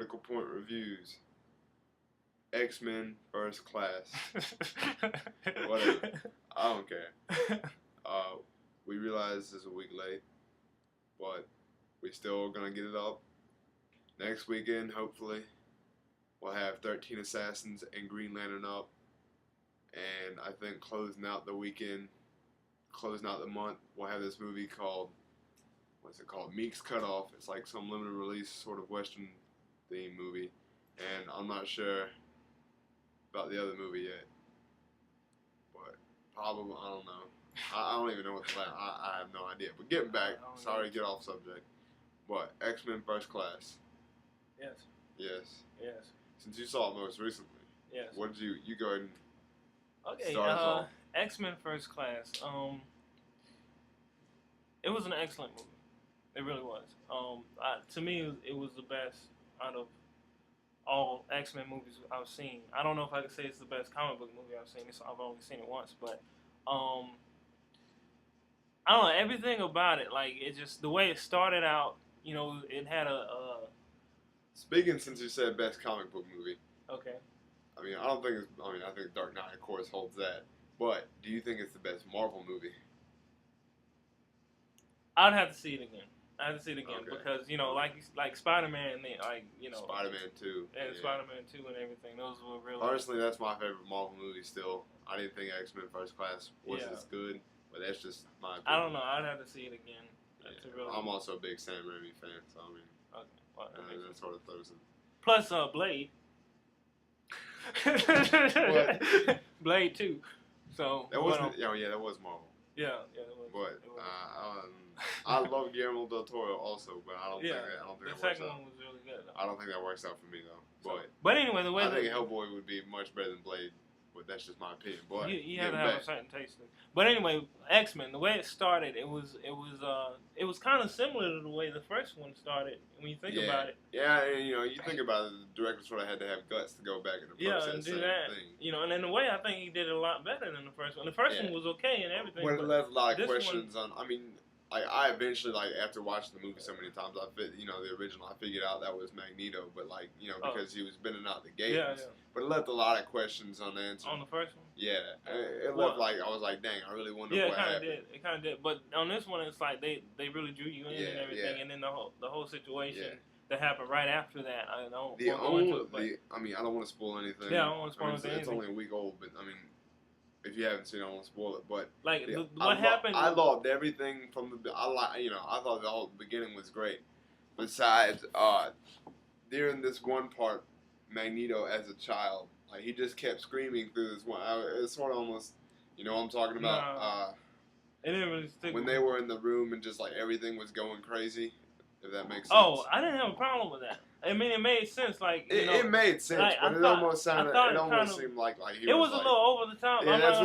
Critical Point Reviews. X-Men First Class. Whatever. I don't care. We realize it's a week late, but we still gonna get it up. Next weekend, hopefully, we'll have 13 Assassins and Green Lantern up. And I think closing out the weekend, closing out the month, we'll have this movie called, what's it called? Meek's Cutoff. It's like some limited release sort of Western themed movie. And I'm not sure about the other movie yet. But probably, I don't know. I don't even know what the I have no idea. But getting back, sorry to get off subject. But X-Men First Class. Yes. Yes. Yes. Since you saw it most recently. Yes. What did you go ahead and Okay, start us off? X-Men First Class. It was an excellent movie. It really was. To me, it was the best out of all X-Men movies I've seen. I don't know if I could say it's the best comic book movie I've seen. I've only seen it once, but I don't know, everything about it, like, it just, the way it started out, you know, it had Speaking, since you said best comic book movie, okay. I mean, I think Dark Knight, of course, holds that. But do you think it's the best Marvel movie? I'd have to see it again. I have to see it again Okay. because, you know, like Spider-Man, Spider-Man 2. And Spider-Man 2 and everything, those were really... Personally, that's my favorite Marvel movie still. I didn't think X-Men First Class was as good, but that's just my opinion. I don't know. I'd have to see it again. I'm also a big Sam Raimi fan, so I mean, well, that sort of throws it. Plus, Blade. Blade 2. So that wasn't. That was Marvel. Yeah, that was. But I love Guillermo del Toro also, but I don't think that the works second out. one was really good. I don't think that works out for me though. But anyway, the way I think Hellboy would be much better than Blade. But that's just my opinion. But you have to have a certain taste. But anyway, X-Men, the way it started, it was kind of similar to the way the first one started when you think about it. Yeah, and you think about it, the director sort of had to have guts to go back in the process. And do that. Thing. And in a way, I think he did it a lot better than the first one. The first one was okay and everything. But it left a lot of questions on. I mean, I eventually, after watching the movie so many times, the original, I figured out that was Magneto, but because he was bending out the gates. Yeah. But it left a lot of questions unanswered. On the first one? Yeah. It left I was like, dang, I really wonder what happened. It kind of did. But on this one, it's like they really drew you in and everything, and then the whole situation that happened right after that. I don't want to spoil anything. Yeah, I don't want to spoil anything. It's only a week old, but I mean, if you haven't seen it, I won't spoil it. But what happened? I loved everything from the. I thought the whole beginning was great. Besides, during this one part, Magneto as a child, he just kept screaming through this one. It's sort of almost, what I'm talking about. It didn't really stick when they were in the room and just everything was going crazy. If that makes sense. Oh, I didn't have a problem with that. I mean, it made sense. It made sense, but it almost seemed like he was a little over the top. Yeah, that's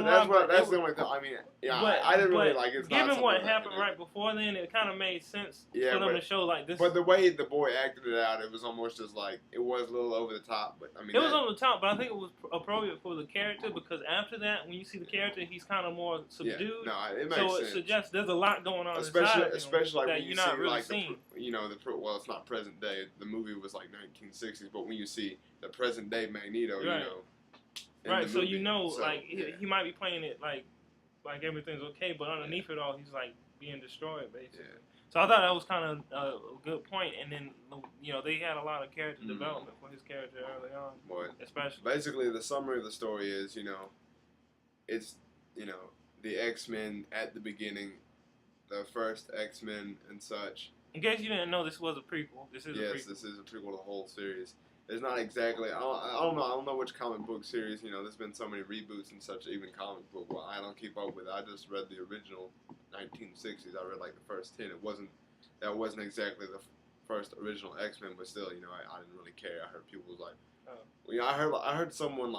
the only thing. I mean, I didn't really like it. Given what happened right before then, it kind of made sense for them to show this. But the way the boy acted it out, it was almost just it was a little over the top. But I mean, it was over the top. But I think it was appropriate for the character because after that, when you see the character, he's kind of more subdued. Yeah, no, it makes sense. So it suggests there's a lot going on especially that when you not see really seeing. It's not present day. The movie was 1960s, but when you see the present day Magneto, right. So he might be playing it like everything's okay, but underneath it all, he's being destroyed basically. Yeah. So I thought that was kind of a good point. And then they had a lot of character development for his character early on, especially. Basically, the summary of the story is it's the X-Men at the beginning, the first X-Men and such. In case you didn't know, this was a prequel. This is a prequel. This is a prequel to the whole series. It's not exactly. I don't know which comic book series. There's been so many reboots and such. Even comic book. Well, I don't keep up with it. I just read the original 1960s. I read the first 10. That wasn't exactly the first original X-Men, but still, I didn't really care. I heard people was I heard someone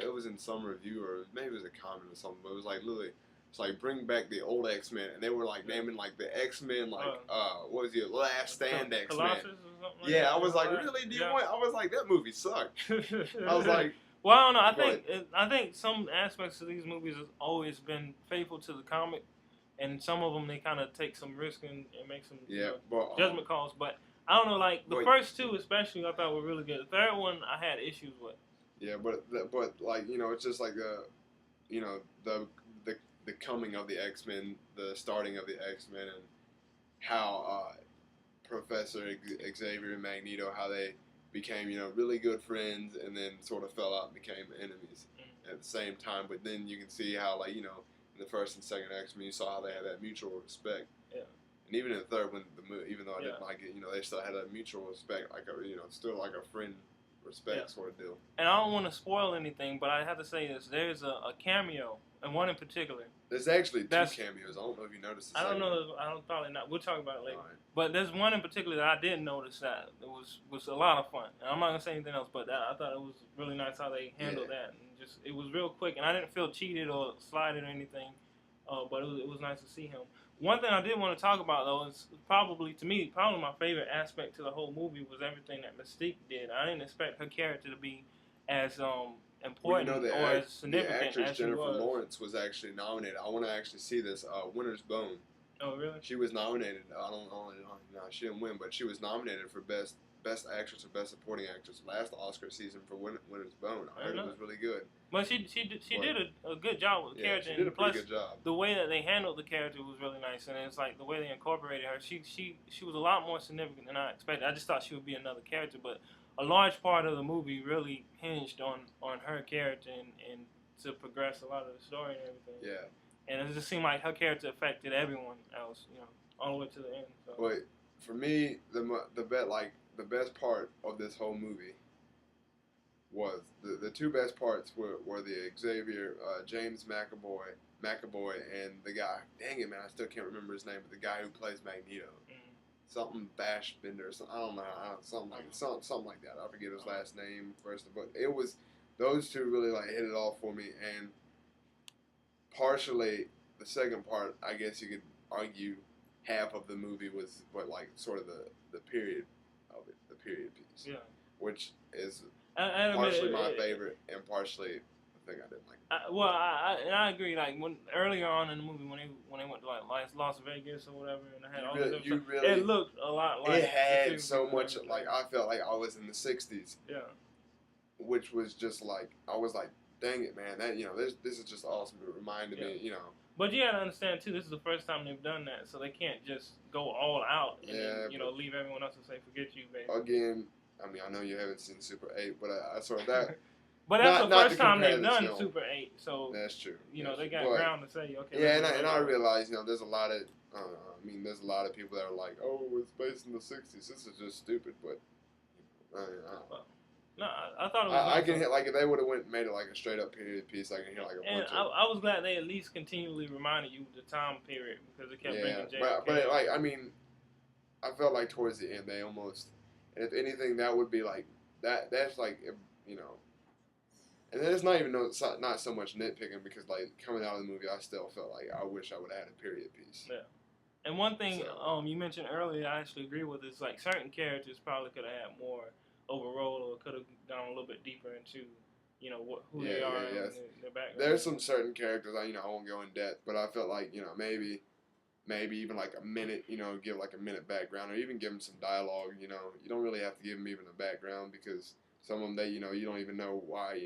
it was in some review or maybe it was a comment or something, but it was literally. It's bring back the old X-Men, and they were naming the X-Men what was it, Last Stand X-Men? Yeah, I was really? Do you want? I was that movie sucked. I was well, I don't know. I think some aspects of these movies have always been faithful to the comic, and some of them they kind of take some risk and make some judgment calls. But I don't know, like the first two especially, I thought were really good. The third one I had issues with. Yeah, but like it's just like the coming of the X-Men, the starting of the X-Men, and how Professor Xavier and Magneto, how they became really good friends, and then sort of fell out and became enemies at the same time. But then you can see how in the first and second X-Men, you saw how they had that mutual respect. Yeah. And even in the third one, even though I didn't like it, they still had a mutual respect, like still like a friend respect sort of deal. And I don't want to spoil anything, but I have to say this: there's a cameo, and one in particular. There's actually two cameos. I don't know if you noticed. I don't know. I don't probably not. We'll talk about it later. Right. But there's one in particular that I did notice that it was a lot of fun. And I'm not gonna say anything else, but I thought it was really nice how they handled that, and just it was real quick, and I didn't feel cheated or slighted or anything. But it was nice to see him. One thing I did want to talk about though is probably my favorite aspect to the whole movie was everything that Mystique did. I didn't expect her character to be as important or as significant as she was. Jennifer Lawrence was actually nominated. I want to actually see this. Winter's Bone. Oh really? She was nominated. I don't know. She didn't win, but she was nominated for best actress or best supporting actress last Oscar season for Winter's Bone. I heard it was really good. But she did a good job with the character. She did a pretty good job. The way that they handled the character was really nice, and it's like the way they incorporated her. She was a lot more significant than I expected. I just thought she would be another character, but a large part of the movie really hinged on her character and to progress a lot of the story and everything. Yeah. And it just seemed like her character affected everyone else, all the way to the end. So. But for me, the best part of this whole movie was the two best parts were the Xavier James McAvoy and the guy. Dang it, man! I still can't remember his name, but the guy who plays Magneto. Something Bashbender, I don't know, something like that. I forget his last name first, but it was those two really hit it off for me. And partially the second part, I guess you could argue half of the movie was sort of the period of it, the period piece, which is partially my favorite and partially the thing I didn't like. I agree. Like when earlier on in the movie, when they went to Las Vegas or whatever, and they had all this it looked a lot like it had so much. I felt like I was in the '60s. Yeah. Which was just I was like, dang it, man! That this is just awesome. It reminded me, But you gotta understand too. This is the first time they've done that, so they can't just go all out and then, leave everyone else and say, "Forget you, baby." Again, I mean, I know you haven't seen Super 8, but I sort of that. But that's the first time they've done Super 8, so that's true. They got ground to say, okay. Yeah, and I realize, there's a lot of, there's a lot of people that are like, oh, it's based in the '60s. This is just stupid, but no, I thought it was. I can hear if they would have made it like a straight up period piece. I can hear a bunch of. I was glad they at least continually reminded you the time period because it kept bringing JFK. But I felt like towards the end they almost, and if anything, that would be that. That's and then it's not even not so much nitpicking because coming out of the movie, I still felt like I wish I would have had a period piece. Yeah. And one thing you mentioned earlier, I actually agree with, is certain characters probably could have had more of a role or could have gone a little bit deeper into, who they are and their background. There's some certain characters I won't go in depth, but I felt like maybe even a minute, give a minute background or even give them some dialogue. You don't really have to give them even a background because some of them you don't even know why.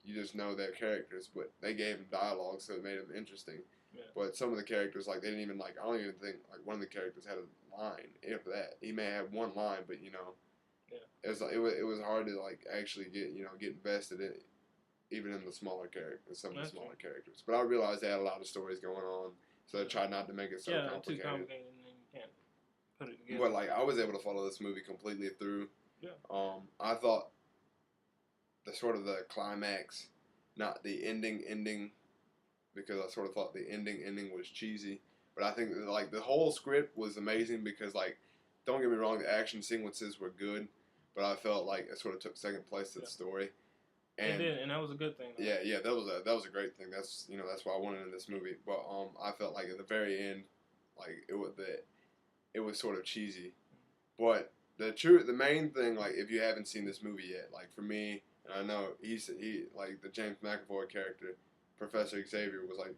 You just know their characters, but they gave them dialogue, so it made them interesting. Yeah. But some of the characters, they didn't even I don't even think one of the characters had a line. If that, he may have one line, but it was hard to actually get invested in, even in the smaller characters, some of the smaller characters. But I realized they had a lot of stories going on, so I tried not to make it so complicated. Too complicated, and then you can't put it together. But I was able to follow this movie completely through. Yeah. I thought the climax, not the ending, because I sort of thought the ending was cheesy. But I think the whole script was amazing because don't get me wrong, the action sequences were good, but I felt like it sort of took second place to the story. And and that was a good thing. Though. Yeah, that was a great thing. That's that's why I wanted in this movie. But I felt like at the very end, it was sort of cheesy. But the main thing, if you haven't seen this movie yet, for me, and I know the James McAvoy character Professor Xavier was like,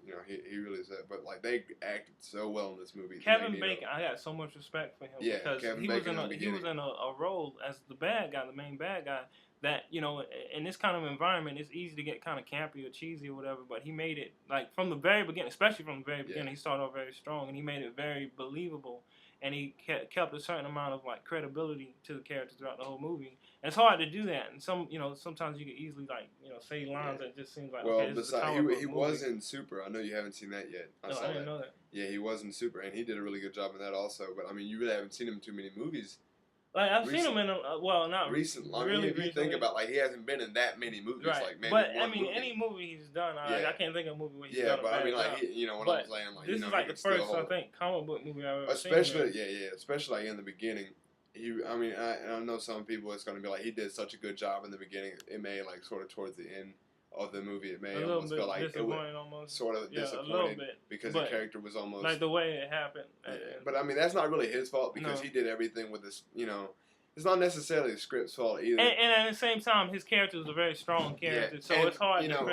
he really said, but like they acted so well in this movie. Kevin Bacon, I got so much respect for him because Kevin he Bacon was in a role as the bad guy, the main bad guy. That in this kind of environment, it's easy to get kind of campy or cheesy or whatever. But he made it like from the very beginning, especially from the very beginning, he started off very strong and he made it very believable. And he kept a certain amount of like credibility to the character throughout the whole movie. And it's hard to do that. And sometimes you can easily like say lines that just seems like okay, this is a comic book he movie. was in Super. I know you haven't seen that yet. I didn't know that. Yeah, he was in Super, and he did a really good job in that also. But I mean, you really haven't seen him in too many movies. Like I've seen him in not recently. I mean, really if you think about he hasn't been in that many movies, right. like maybe but one I mean, movie. Any movie he's done, I can't think of a movie where he's done. Yeah, but I mean, like what but I'm saying, like this is like the first I think comic book movie I've ever seen. Especially like in the beginning. I know some people it's gonna be like he did such a good job in the beginning. It may like sort of towards the end of the movie, it may almost feel like it was almost. Sort of disappointing because the character was almost like the way it happened. But I mean, that's not really his fault because he did everything with this. It's not necessarily the script's fault either. And at the same time, his character is a very strong character, so it's hard to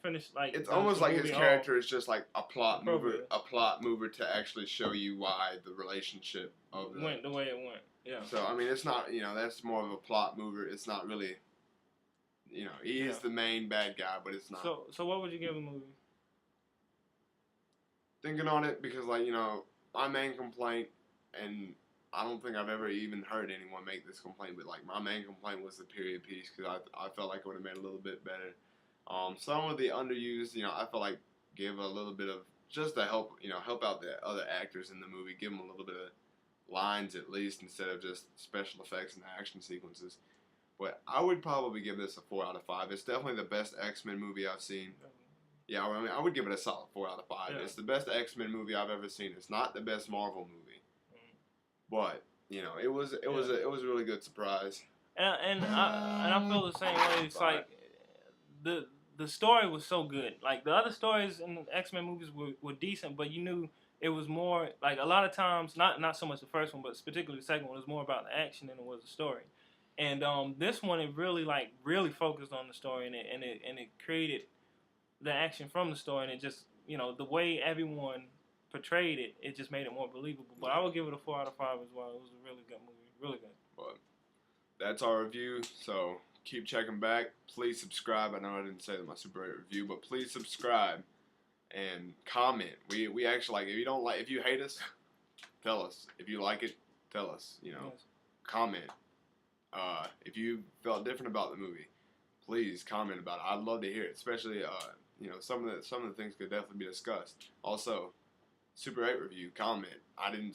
finish like. It's almost like his character is just like a plot mover to actually show you why the relationship went the way it went. Yeah. So I mean, it's not that's more of a plot mover. It's not really. He is the main bad guy, but it's not. So what would you give the movie? Thinking on it because my main complaint and. I don't think I've ever even heard anyone make this complaint, but like my main complaint was the period piece because I felt like it would have made a little bit better. Some of the underused, I felt like give a little bit of just to help out the other actors in the movie, give them a little bit of lines at least instead of just special effects and action sequences. But I would probably give this a 4 out of 5. It's definitely the best X-Men movie I've seen. Yeah, I mean I would give it a solid 4 out of 5. Yeah. It's the best X-Men movie I've ever seen. It's not the best Marvel movie. But it was a really good surprise. And I feel the same way. It's like the story was so good. Like the other stories in the X-Men movies were decent, but you knew it was more like a lot of times not so much the first one, but particularly the second one was more about the action than it was the story. And this one it really focused on the story and it created the action from the story and it just the way everyone portrayed it just made it more believable. But I would give it a 4 out of 5 as well. It was a really good movie. Really good. But that's our review. So keep checking back. Please subscribe. I know I didn't say that in my Super 8 review, but please subscribe and comment. We actually if you don't like, if you hate us, tell us. If you like it, tell us. Yes. Comment. If you felt different about the movie, please comment about it. I'd love to hear it. Especially some of the things could definitely be discussed. Also. Super 8 review, comment. I think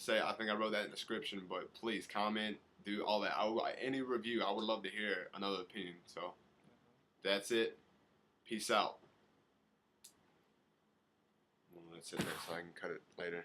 I wrote that in the description, but please comment, do all that. Any review, I would love to hear another opinion. So, that's it. Peace out. Well, that's it there, so I can cut it later.